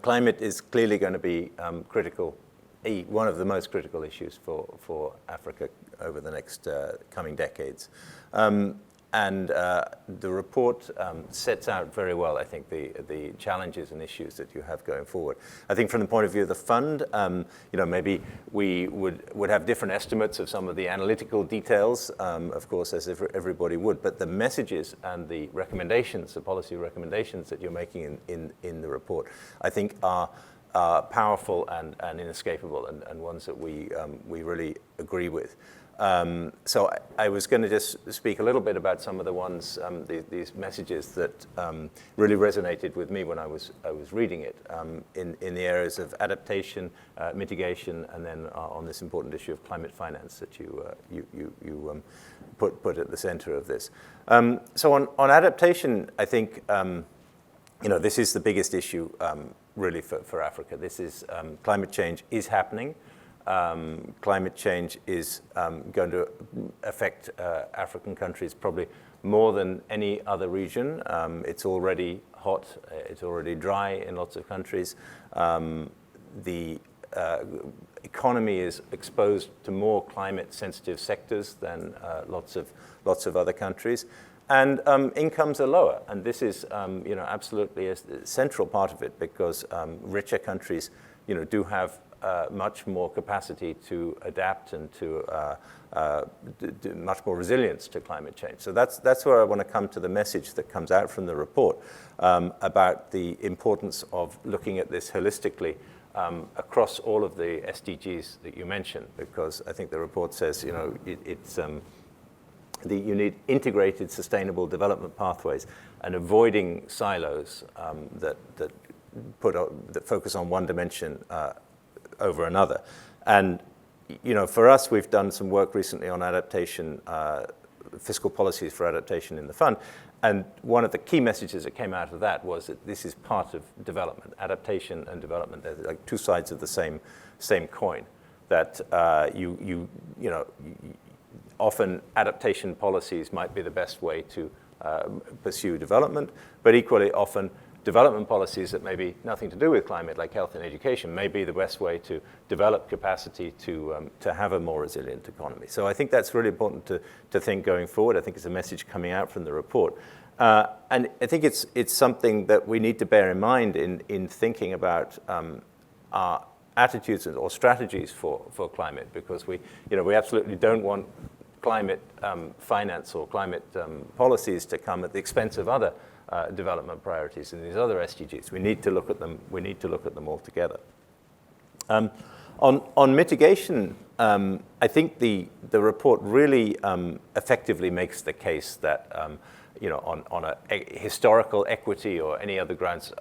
climate is clearly going to be critical, one of the most critical issues for Africa over the next coming decades. And the report sets out very well, I think, the challenges and issues that you have going forward. I think from the point of view of the fund, maybe we would have different estimates of some of the analytical details, of course, as everybody would. But the messages and the recommendations, the policy recommendations that you're making in the report, I think are powerful and inescapable, and ones that we really agree with. So I was going to just speak a little bit about some of the ones, these messages that really resonated with me when I was reading it, in the areas of adaptation, mitigation, and then on this important issue of climate finance that you put at the center of this. So on adaptation, I think this is the biggest issue really for Africa. This is climate change is happening. Climate change is going to affect African countries probably more than any other region. It's already hot, it's already dry in lots of countries. The economy is exposed to more climate-sensitive sectors than lots of other countries. And incomes are lower, and this is absolutely a central part of it, because richer countries do have much more capacity to adapt and to much more resilience to climate change. So that's where I want to come to the message that comes out from the report about the importance of looking at this holistically across all of the SDGs that you mentioned, because I think the report says you need integrated sustainable development pathways and avoiding silos that focus on one dimension over another. And for us, we've done some work recently on adaptation, fiscal policies for adaptation in the fund. And one of the key messages that came out of that was that this is part of development. Adaptation and development, they're like two sides of the same coin. That often adaptation policies might be the best way to pursue development, but equally often development policies that may be nothing to do with climate, like health and education, may be the best way to develop capacity to have a more resilient economy. So I think that's really important to think going forward. I think it's a message coming out from the report. And I think it's something that we need to bear in mind in thinking about our attitudes or strategies for climate, because we absolutely don't want climate finance or climate policies to come at the expense of other development priorities and these other SDGs. We need to look at them. We need to look at them all together. On mitigation, I think the report really effectively makes the case that on a historical equity or any other grounds,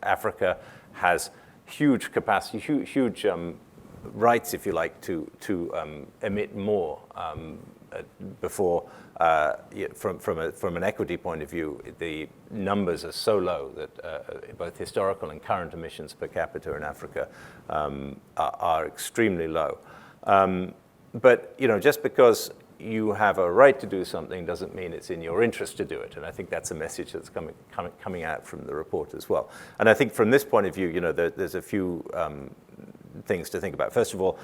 Africa has huge capacity, huge rights, if you like, to emit more before. From an equity point of view, the numbers are so low that both historical and current emissions per capita in Africa are extremely low. But just because you have a right to do something doesn't mean it's in your interest to do it, and I think that's a message that's coming out from the report as well. And I think from this point of view, there's a few things to think about. First of all,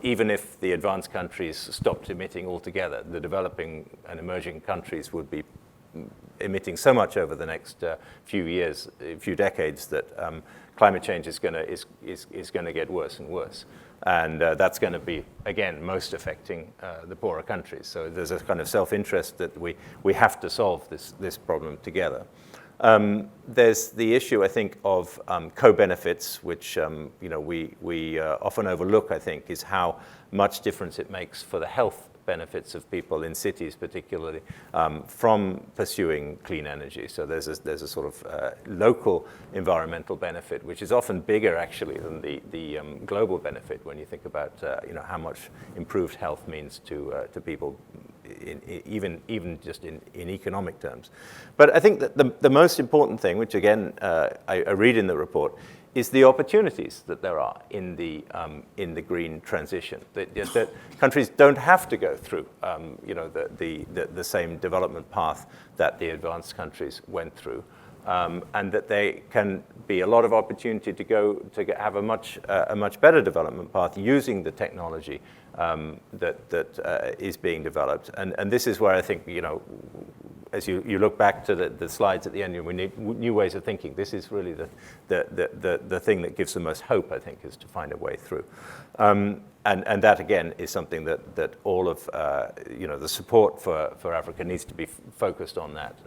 even if the advanced countries stopped emitting altogether, the developing and emerging countries would be emitting so much over the next few decades that climate change is going to get worse and worse, and that's going to be again most affecting the poorer countries. So there's a kind of self-interest that we have to solve this problem together. There's the issue, I think, of co-benefits, which we often overlook, I think, is how much difference it makes for the health benefits of people in cities, particularly, from pursuing clean energy. So there's a sort of local environmental benefit, which is often bigger, actually, than the global benefit when you think about how much improved health means to people, even just in economic terms. But I think that the most important thing, which again I read in the report, is the opportunities that there are in the green transition. That countries don't have to go through the same development path that the advanced countries went through. and that there can be a lot of opportunity to have a much better development path using the technology that is being developed. And this is where I think, as you look back to the slides at the end, we need new ways of thinking. This is really the thing that gives the most hope, I think, is to find a way through. And that, again, is something that all of the support for Africa needs to be focused on that,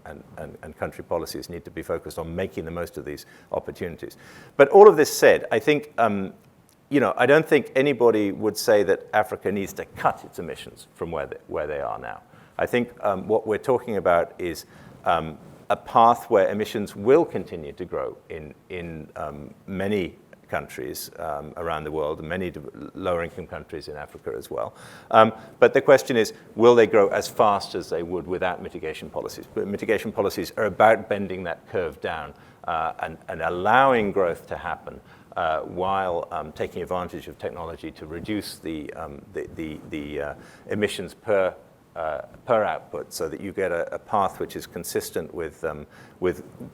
and country policies need to be focused on making the most of these opportunities. But all of this said, I think, I don't think anybody would say that Africa needs to cut its emissions from where they are now. I think what we're talking about is a path where emissions will continue to grow in many countries around the world, and many lower-income countries in Africa as well. But the question is, will they grow as fast as they would without mitigation policies? But mitigation policies are about bending that curve down and allowing growth to happen while taking advantage of technology to reduce the emissions per output, so that you get a path which is consistent with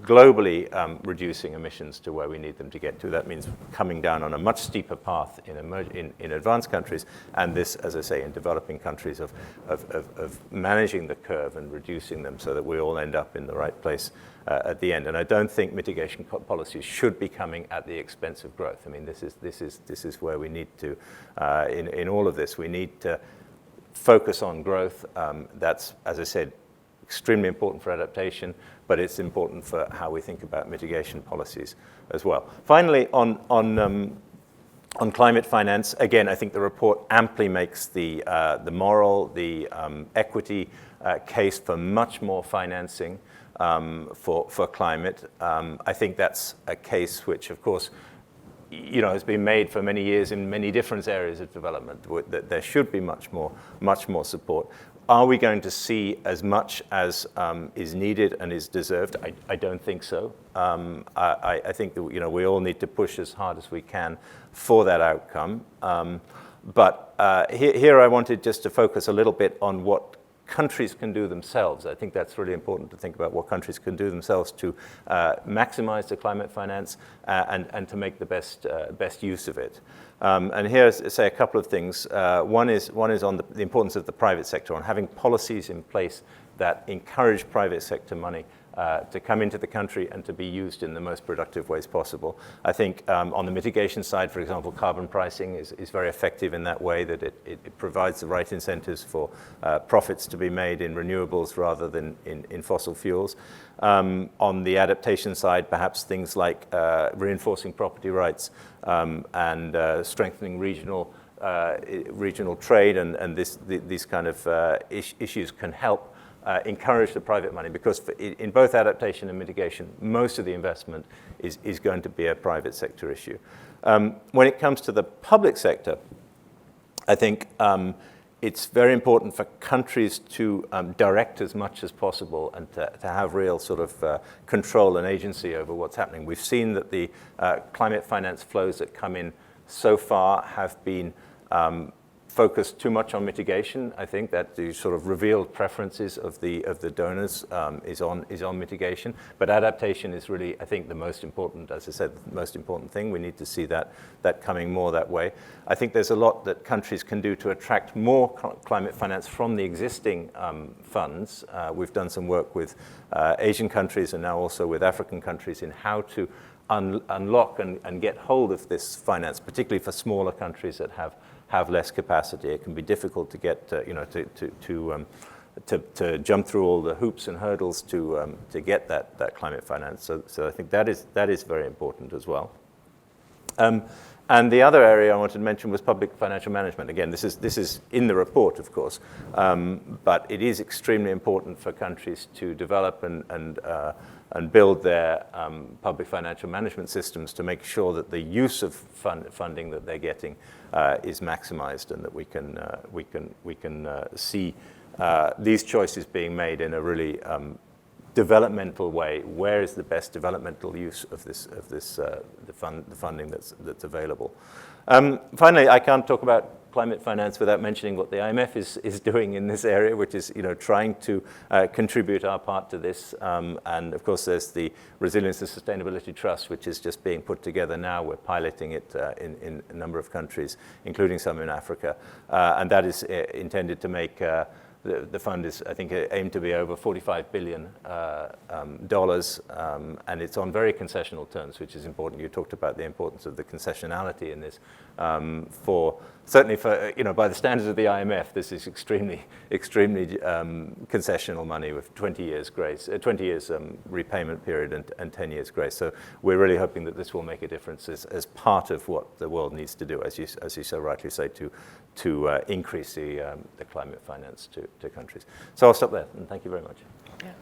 globally reducing emissions to where we need them to get to. That means coming down on a much steeper path in advanced countries, and this, as I say, in developing countries of managing the curve and reducing them so that we all end up in the right place at the end. And I don't think mitigation policies should be coming at the expense of growth. I mean, this is where we need to, in all of this, we need to focus on growth. That's, as I said, extremely important for adaptation, but it's important for how we think about mitigation policies as well. Finally, on climate finance, again, I think the report amply makes the moral, the equity case for much more financing for climate. I think that's a case which, of course, has been made for many years in many different areas of development, that there should be much more support. Are we going to see as much as is needed and is deserved? I don't think so. I think that we all need to push as hard as we can for that outcome. But here I wanted just to focus a little bit on what countries can do themselves. I think that's really important to think about what countries can do themselves to maximize the climate finance and to make the best use of it. And here's, say, a couple of things. One is on the importance of the private sector, on having policies in place that encourage private sector money to come into the country and to be used in the most productive ways possible. I think on the mitigation side, for example, carbon pricing is very effective in that way, that it provides the right incentives for profits to be made in renewables rather than in fossil fuels. On the adaptation side, perhaps things like reinforcing property rights and strengthening regional trade and these kind of issues can help encourage the private money, because in both adaptation and mitigation, most of the investment is going to be a private sector issue. When it comes to the public sector, I think it's very important for countries to direct as much as possible and to have real sort of control and agency over what's happening. We've seen that the climate finance flows that come in so far have been focused too much on mitigation. I think that the sort of revealed preferences of the donors is on mitigation. But adaptation is really, I think, the most important, as I said, the most important thing. We need to see that coming more that way. I think there's a lot that countries can do to attract more climate finance from the existing funds. We've done some work with Asian countries and now also with African countries in how to unlock and get hold of this finance, particularly for smaller countries that have less capacity. It can be difficult to get to jump through all the hoops and hurdles to get that climate finance. So I think that is very important as well. And the other area I wanted to mention was public financial management. Again, this is in the report, of course, but it is extremely important for countries to develop and build their public financial management systems to make sure that the use of funding that they're getting is maximized, and that we can see these choices being made in a really developmental way. Where is the best developmental use of the funding that's available? Finally, I can't talk about climate finance without mentioning what the IMF is doing in this area, which is trying to contribute our part to this. And of course, there's the Resilience and Sustainability Trust, which is just being put together now. We're piloting it in a number of countries, including some in Africa. And that is intended to make the fund is, I think, aimed to be over $45 billion, and it's on very concessional terms, which is important. You talked about the importance of the concessionality in this. Certainly by the standards of the IMF, this is extremely concessional money with 20 years grace, 20 years repayment period and 10 years grace. So we're really hoping that this will make a difference as part of what the world needs to do, as you so rightly say, to increase the climate finance to countries. So I'll stop there, and thank you very much. Yeah.